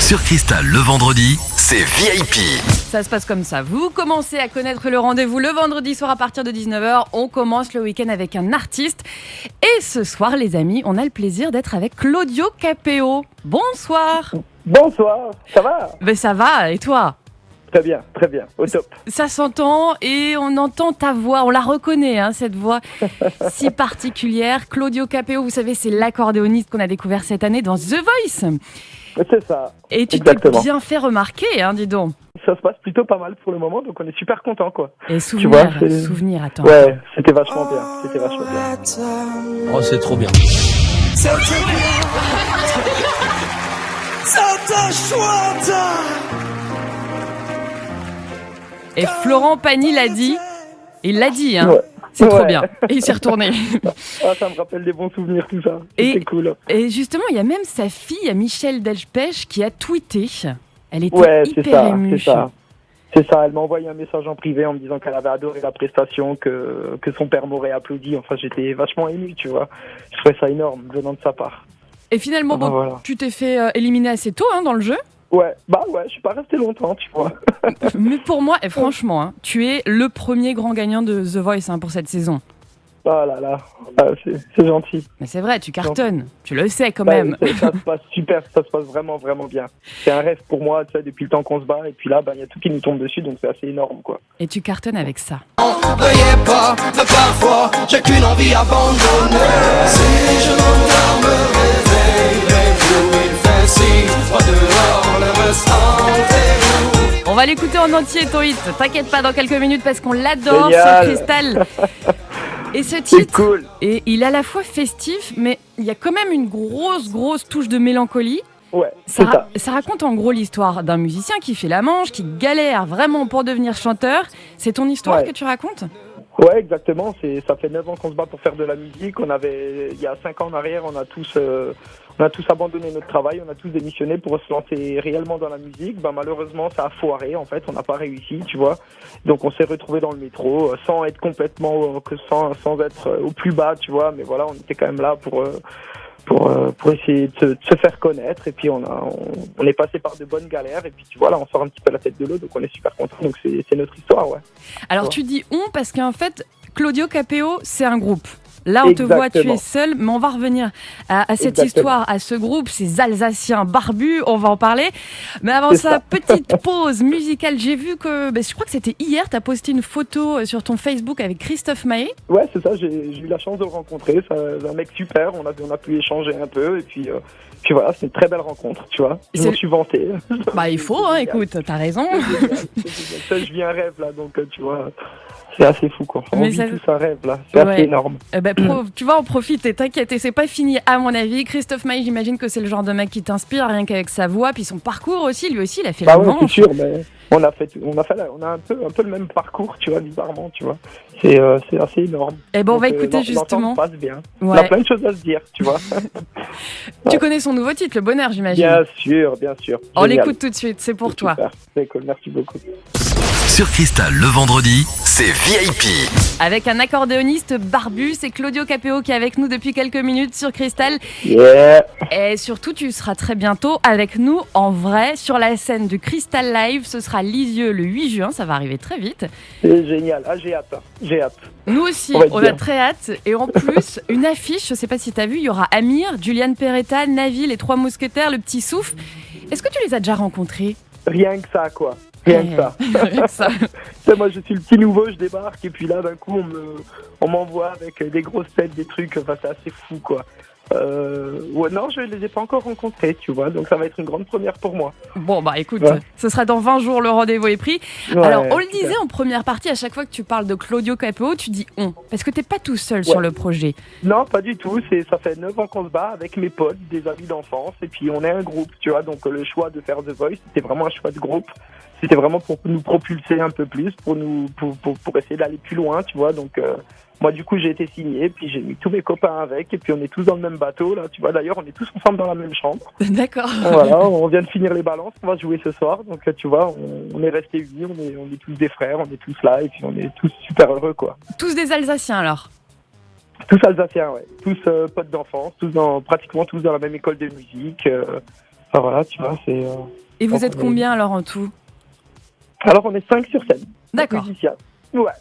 Sur Cristal, le vendredi, c'est VIP. Ça se passe comme ça. Vous commencez à connaître le rendez-vous le vendredi soir à partir de 19h. On commence le week-end avec un artiste. Et ce soir, les amis, on a le plaisir d'être avec Claudio Capéo. Bonsoir. Bonsoir, ça va? Ben ça va, et toi? Très bien, au top. Ça s'entend et on entend ta voix, on la reconnaît, cette voix si particulière. Claudio Capéo, vous savez, c'est l'accordéoniste qu'on a découvert cette année dans The Voice. C'est ça. Et tu t'es bien fait remarquer, dis donc. Ça se passe plutôt pas mal pour le moment, donc on est super contents, quoi. Et souvenir, attends. Ouais, c'était vachement bien. Oh, c'est trop bien. Et Florent Pagny l'a dit. Il l'a dit, Ouais. C'est trop bien. Et il s'est retourné. Ça me rappelle des bons souvenirs, tout ça. C'était cool. Et justement, il y a même sa fille, Michelle Delpech, qui a tweeté. Elle était hyper émue. C'est ça, elle m'a envoyé un message en privé en me disant qu'elle avait adoré la prestation, que son père m'aurait applaudi. Enfin, j'étais vachement ému, tu vois. Je trouvais ça énorme, venant de sa part. Et finalement, voilà. Tu t'es fait éliminer assez tôt dans le jeu. Ouais, je suis pas resté longtemps, tu vois. Mais pour moi, et franchement, tu es le premier grand gagnant de The Voice pour cette saison. Oh là là, c'est gentil. Mais c'est vrai, tu cartonnes, tu le sais quand même. Ça se passe super, ça se passe vraiment bien. C'est un rêve pour moi, tu sais, depuis le temps qu'on se bat, et puis là, il y a tout qui nous tombe dessus, donc c'est assez énorme, quoi. Et tu cartonnes avec ça. Veuillez pas, mais parfois, j'ai qu'une envie abandonnée. Si je m'endors, me réveille, il fait si froid dehors, le restant est où? On va l'écouter en entier, ton hit. T'inquiète pas, dans quelques minutes, parce qu'on l'adore Génial. sur Cristal. Et ce titre, cool. Et il est à la fois festif, mais il y a quand même une grosse touche de mélancolie. Ouais, c'est ça. Ça raconte en gros l'histoire d'un musicien qui fait la manche, qui galère vraiment pour devenir chanteur. C'est ton histoire que tu racontes ? Ouais, exactement. Ça fait 9 ans qu'on se bat pour faire de la musique. Il y a 5 ans en arrière, on a tous abandonné notre travail, on a tous démissionné pour se lancer réellement dans la musique. Malheureusement, ça a foiré, en fait, on n'a pas réussi, tu vois. Donc on s'est retrouvés dans le métro, sans être complètement, sans être au plus bas, tu vois. Mais voilà, on était quand même là pour essayer de se faire connaître. Et puis on est passé par de bonnes galères. Et puis tu vois, là, on sort un petit peu la tête de l'eau, donc on est super contents. Donc c'est notre histoire, ouais. Alors tu dis on parce qu'en fait, Claudio Capéo, c'est un groupe. Là, on te voit, tu es seul, mais on va revenir à cette histoire, à ce groupe, ces Alsaciens barbus, on va en parler. Mais avant ça, petite pause musicale. J'ai vu que, je crois que c'était hier, tu as posté une photo sur ton Facebook avec Christophe Maé. Ouais, c'est ça, j'ai eu la chance de le rencontrer. C'est un mec super, on a pu échanger un peu, et puis voilà, c'est une très belle rencontre, tu vois. Je me suis vanté. Il faut, écoute, t'as raison. Je vis un rêve, là, donc tu vois... C'est assez fou, quoi. On vit tous un rêve, là. C'est assez énorme. Tu vois, en profiter, t'inquiète, et c'est pas fini, à mon avis. Christophe Maé, j'imagine que c'est le genre de mec qui t'inspire, rien qu'avec sa voix, puis son parcours aussi, lui aussi, il a fait la manche. C'est sûr, mais on a un peu le même parcours, tu vois, bizarrement, tu vois. C'est assez énorme. Et on va écouter justement. Ça se passe bien. Ouais. On a plein de choses à se dire, tu vois. Tu connais son nouveau titre, Le Bonheur, j'imagine. Bien sûr. On l'écoute tout de suite, c'est pour toi. Super. C'est cool, merci beaucoup. Sur Cristal, le vendredi, c'est VIP. Avec un accordéoniste barbu, c'est Claudio Capéo qui est avec nous depuis quelques minutes sur Cristal. Yeah. Et surtout, tu seras très bientôt avec nous en vrai sur la scène du Cristal Live. Ce sera Lisieux le 8 juin, ça va arriver très vite. C'est génial, j'ai hâte. Nous aussi, on a très hâte. Et en plus, une affiche, je sais pas si tu as vu, il y aura Amir, Julian Peretta, Navi, les 3 mousquetaires, le petit Souffle. Est-ce que tu les as déjà rencontrés ? Rien que ça, quoi. Rien que ça. Moi, je suis le petit nouveau, je débarque, et puis là, d'un coup, on m'envoie avec des grosses têtes, des trucs, c'est assez fou, quoi. Non, je ne les ai pas encore rencontrés, tu vois, donc ça va être une grande première pour moi. Bon, écoute, ce sera dans 20 jours, le rendez-vous est pris. Alors, on le disait en première partie, à chaque fois que tu parles de Claudio Capéo, tu dis on, parce que t'es pas tout seul sur le projet. Non, pas du tout, ça fait 9 ans qu'on se bat avec mes potes, des amis d'enfance, et puis on est un groupe, tu vois, donc le choix de faire The Voice, c'était vraiment un choix de groupe. C'était vraiment pour nous propulser un peu plus, pour essayer d'aller plus loin, tu vois, donc... Moi, du coup, j'ai été signé, puis j'ai mis tous mes copains avec, et puis on est tous dans le même bateau, là, tu vois. D'ailleurs, on est tous ensemble dans la même chambre. D'accord. Voilà, on vient de finir les balances, on va jouer ce soir, donc tu vois, on est restés unis, on est tous des frères, on est tous là, et puis on est tous super heureux, quoi. Tous des Alsaciens, alors ? Tous Alsaciens, ouais. Tous potes d'enfance, pratiquement tous dans la même école de musique. Enfin voilà, tu vois, c'est... Et vous êtes combien alors en tout? Alors on est 5 sur scène. D'accord. Musiciens. Ouais.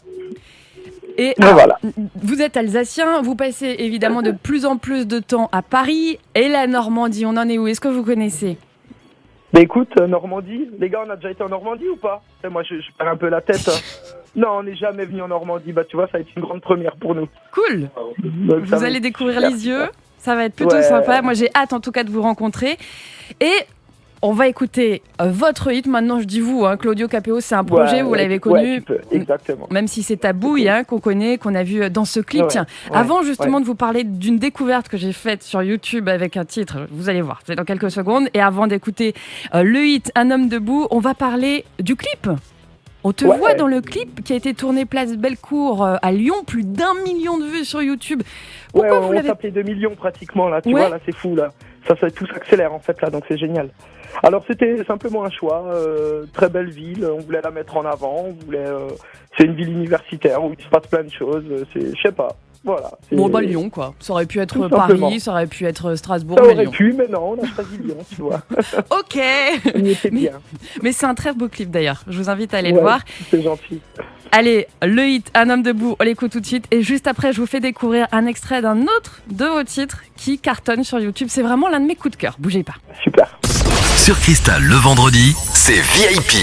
Et voilà. Vous êtes alsacien, vous passez évidemment de plus en plus de temps à Paris. Et la Normandie, on en est où? Est-ce que vous connaissez? Mais écoute, Normandie, les gars, on a déjà été en Normandie ou pas? Moi, je perds un peu la tête. Non, on n'est jamais venu en Normandie. Bah, tu vois, ça va être une grande première pour nous. Cool. Donc, vous allez découvrir Lisieux. Ça va être plutôt sympa. Moi, j'ai hâte en tout cas de vous rencontrer. Et on va écouter votre hit. Maintenant, je dis vous, hein, Claudio Capéo, c'est un projet, vous l'avez connu. Exactement. Même si c'est Tabouille, hein, qu'on connaît, qu'on a vu dans ce clip. Tiens, avant justement de vous parler d'une découverte que j'ai faite sur YouTube avec un titre, vous allez voir, c'est dans quelques secondes. Et avant d'écouter le hit Un homme debout, on va parler du clip. On te voit dans le clip qui a été tourné place Bellecour à Lyon, plus d'1 million de vues sur YouTube. Pourquoi vous l'avez... on tapait 2 millions pratiquement là, tu vois, là c'est fou là. Ça tout s'accélère en fait là, donc c'est génial. Alors c'était simplement un choix, très belle ville, on voulait la mettre en avant, c'est une ville universitaire où il se passe plein de choses, je sais pas. Voilà. Bon, bah Lyon, quoi. Ça aurait pu être Paris, ça aurait pu être Strasbourg. Ça aurait pu, mais non, on a choisi Lyon, tu vois. Ok. On y était bien. Mais c'est un très beau clip d'ailleurs. Je vous invite à aller le voir. C'est gentil. Allez, le hit Un homme debout, on l'écoute tout de suite. Et juste après, je vous fais découvrir un extrait d'un autre de vos titres qui cartonne sur YouTube. C'est vraiment l'un de mes coups de cœur. Bougez pas. Super. Sur Cristal, le vendredi, c'est VIP.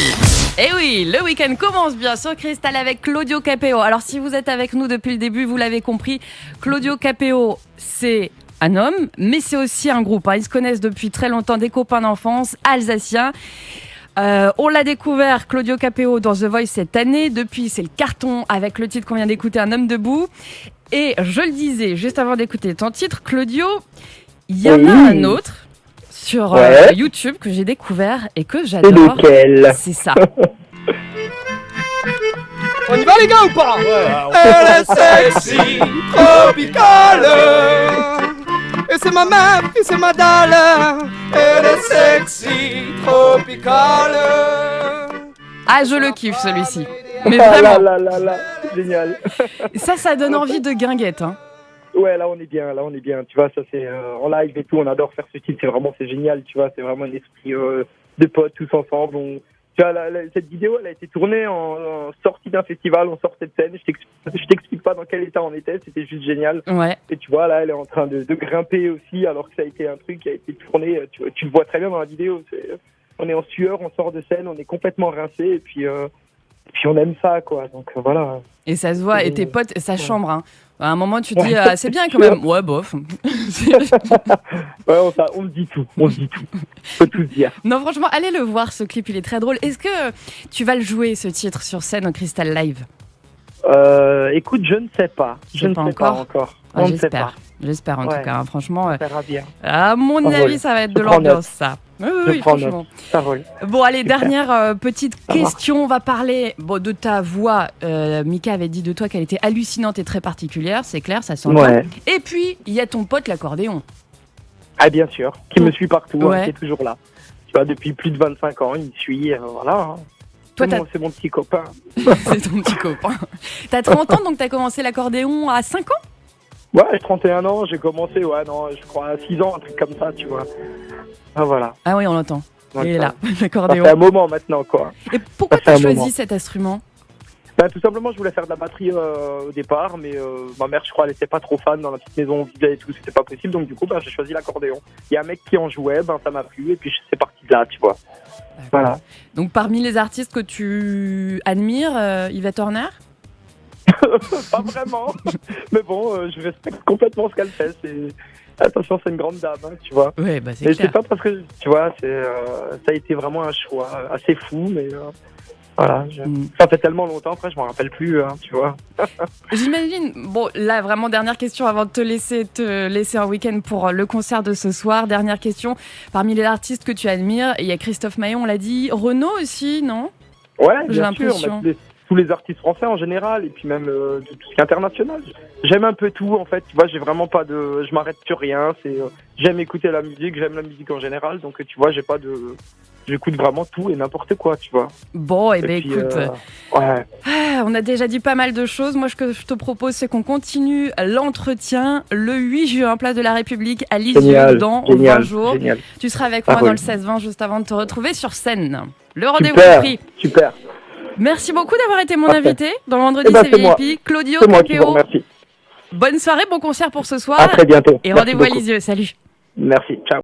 Et oui, le week-end commence bien sur Cristal avec Claudio Capéo. Alors si vous êtes avec nous depuis le début, vous l'avez compris, Claudio Capéo, c'est un homme, mais c'est aussi un groupe. Ils se connaissent depuis très longtemps, des copains d'enfance, alsaciens. On l'a découvert, Claudio Capéo, dans The Voice cette année. Depuis, c'est le carton avec le titre qu'on vient d'écouter, Un homme debout. Et je le disais, juste avant d'écouter ton titre, Claudio, il y en a un autre sur YouTube que j'ai découvert et que j'adore. C'est lequel? C'est ça. On y va les gars ou pas? Elle est sexy, tropicale. Et c'est ma meuf, et c'est ma dalle. Elle est sexy, tropicale. Ah, je le kiffe celui-ci. Mais vraiment. Là, génial. Ça donne envie de guinguette, hein. Ouais, là on est bien. Tu vois, ça c'est en live et tout, on adore faire ce titre, c'est génial, tu vois, c'est vraiment un esprit de potes tous ensemble. Tu vois, cette vidéo, elle a été tournée en sortie d'un festival, on sortait de scène. Je t'explique pas dans quel état on était, c'était juste génial. Ouais. Et tu vois, là, elle est en train de grimper aussi, alors que ça a été un truc qui a été tourné. Tu le vois très bien dans la vidéo. On est en sueur, on sort de scène, on est complètement rincé, et puis on aime ça, quoi. Donc voilà. Et ça se voit, et tes potes, ça chambre, hein. À un moment, tu te dis, c'est bien quand même. Ouais, bof. Ouais, on me dit tout. On peut tout se dire. Non, franchement, allez le voir, ce clip, il est très drôle. Est-ce que tu vas le jouer, ce titre, sur scène au Cristal Live? Écoute, je ne sais pas. Je ne sais pas encore. On ne sait pas. J'espère en tout cas, hein, franchement. On verra bien. À mon avis, ça va être de l'ambiance, ça. Oui, franchement. Ça roule. Bon, allez, dernière petite question. On va parler de ta voix. Mika avait dit de toi qu'elle était hallucinante et très particulière. C'est clair, ça s'entend. Ouais. Et puis, il y a ton pote, l'accordéon. Ah, bien sûr. Qui me suit partout, qui est toujours là. Tu vois, depuis plus de 25 ans, il me suit. Voilà. Toi, c'est mon petit copain. C'est ton petit copain. T'as 30 ans, donc t'as commencé l'accordéon à 5 ans? Ouais, j'ai 31 ans, j'ai commencé, je crois à 6 ans, un truc comme ça, tu vois. Ah, voilà. Ah oui, on l'entend. Il est là, l'accordéon. Ça fait un moment maintenant, quoi. Et pourquoi t'as choisi cet instrument? Tout simplement, je voulais faire de la batterie au départ, mais ma mère, je crois, elle était pas trop fan. Dans la petite maison où on vivait et tout, c'était pas possible. Donc du coup, j'ai choisi l'accordéon. Il y a un mec qui en jouait, ça m'a plu, et puis c'est parti de là, tu vois. D'accord. Voilà. Donc parmi les artistes que tu admires, Yvette Horner? Pas vraiment, mais bon, je respecte complètement ce qu'elle fait. Attention, c'est une grande dame, hein, tu vois. Ouais, c'est mais clair. c'est pas parce que, tu vois, ça a été vraiment un choix assez fou, mais voilà. Ça fait tellement longtemps, après, je m'en rappelle plus, hein, tu vois. J'imagine. Bon, là, vraiment, dernière question avant de te laisser un week-end pour le concert de ce soir. Dernière question. Parmi les artistes que tu admires, il y a Christophe Maé, on l'a dit. Renaud aussi, non? Ouais, j'ai bien l'impression. sûr. Tous les artistes français en général, et puis même de tout ce qui est international. J'aime un peu tout, en fait. Tu vois, j'ai vraiment pas de... Je m'arrête sur rien. J'aime écouter la musique, j'aime la musique en général. Donc, tu vois, j'ai pas de J'écoute vraiment tout et n'importe quoi, tu vois. Bon, et ben écoute, ouais. On a déjà dit pas mal de choses. Moi, ce que je te propose, c'est qu'on continue l'entretien le 8 juin, place de la République, à Lisieux, dans 20 jours. Génial. Tu seras avec moi dans le 16-20 juste avant de te retrouver sur scène. Le rendez-vous est pris. Super. Merci beaucoup d'avoir été mon invité dans Vendredi c'est VIP. Claudio Capéo. Bonne soirée, bon concert pour ce soir. À très bientôt. Et rendez-vous à Lisieux. Salut. Merci. Ciao.